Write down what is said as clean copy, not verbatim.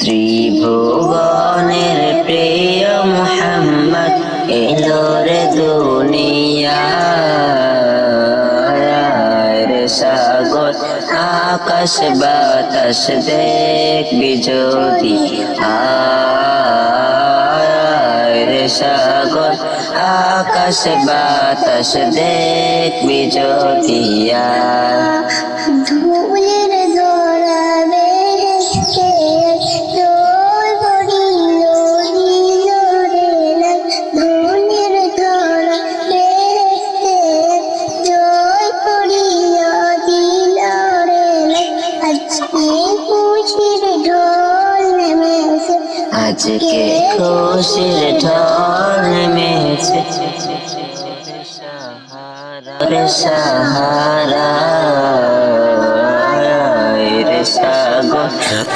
ত্রিভুবনের প্রিয় মুহাম্মদ এলো রে দুনিয়ায় রে সাগর আকাশ বাতাস দেখবি যদি আয় রে সাগর আকাশ বাতাস দেখবি যদি ধুলের ধরা বেহেশতে জল পড়িল দিল রে লাল। ধুলের ধরা বেহেশতে জল পড়িল দিল রে লাল। আজকে খুশির ঢল নেমেছে, আজকে খুশির ঢল নেমেছে রে সাহারা রে সাগর